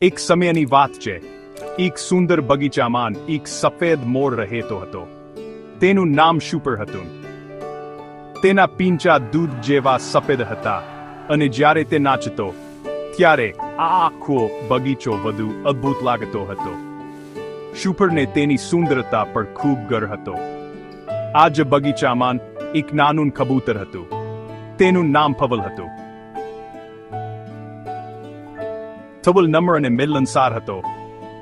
એક સમયની વાત છે. એક સુંદર બગીચામાં એક સફેદ મોર રહેતો હતો. તેનું નામ શુપર હતું. તેના પીંછા દૂધ જેવા સફેદ હતા અને જ્યારે તે નાચતો ત્યારે આખો બગીચો વધુ અદ્ભુત લાગતો હતો. શુપરને તેની સુંદરતા પર ખૂબ ગર્વ હતો. આ જ બગીચામાં એક નાનું કબૂતર હતું. તેનું નામ ફવલ હતું. ફવલ નમ્ર અને મિલનસાર હતો.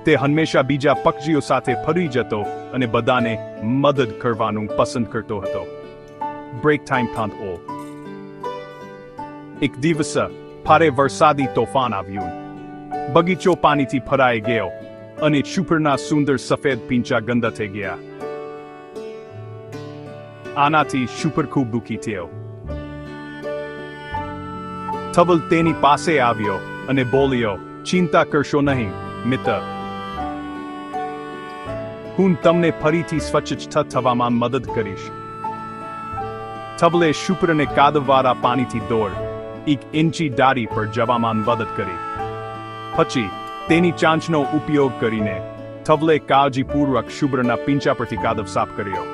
તે હંમેશા બીજા પક્ષીઓ સાથે ફરી જતો અને બધાને મદદ કરવાનું પસંદ કરતો હતો. બ્રેક ટાઈમ થાંતો. એક દિવસ ભારે વરસાદી તોફાન આવ્યું. બગીચો પાણીથી ભરાઈ ગયો અને શુપરના સુંદર સફેદ પીંછા ગંદા થઈ ગયા. આનાથી શુપર ખૂબ દુઃખી થયો. ફવલ તેની પાસે આવ્યો અને બોલ્યો, ચિંતા કરશો નહીં મિત્ર, હું તમને ફરીથી સ્વચ્છ થવામાં મદદ કરીશ. ફવલે શુપરને કાદવવાળા પાણીથી દોડ એક ઇંચી ડાળી પર જવામાં મદદ કરી. પછી તેની ચાંચનો ઉપયોગ કરીને ફવલે કાળજીપૂર્વક શુપરના પીંછા પરથી કાદવ સાફ કર્યો.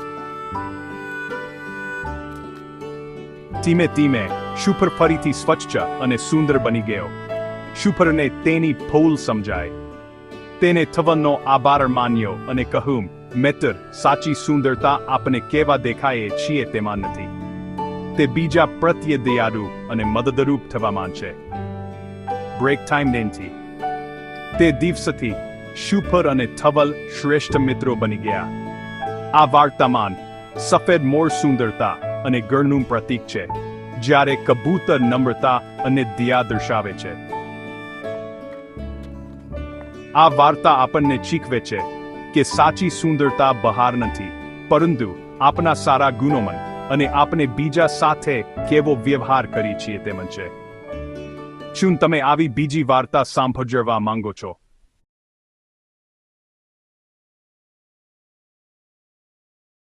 ધીમે ધીમે શુપર ફરીથી સ્વચ્છ અને સુંદર બની ગયો. શુપરને તેની ભૂલ સમજાય. તેને ફવલનો આભાર માન્યો અને કહ્યું, મિત્ર, સાચી સુંદરતા આપણે કેવા દેખાઈએ છીએ તેમાં નથી. તે બીજા પ્રત્યે દયાળુ અને મદદરૂપ થવામાં છે. બ્રેક ટાઈમ ડેનથી. તે દિવસથી શુપર અને ફવલ શ્રેષ્ઠ મિત્રો બની ગયા. આ વાર્તામાં સફેદ મોર સુંદરતા અને ગર્વનું પ્રતીક છે, જ્યારે કબૂતર નમ્રતા અને દયા દર્શાવે છે. આ વાર્તા આપણને શીખવે છે કે સાચી સુંદરતા બહાર નથી, પરંતુ આપણા સારા ગુણોમાં અને આપણે બીજા સાથે કેવો વ્યવહાર કરીએ છીએ તેમાં છે. શું તમે આવી બીજી વાર્તા સાંભળવા માંગો છો?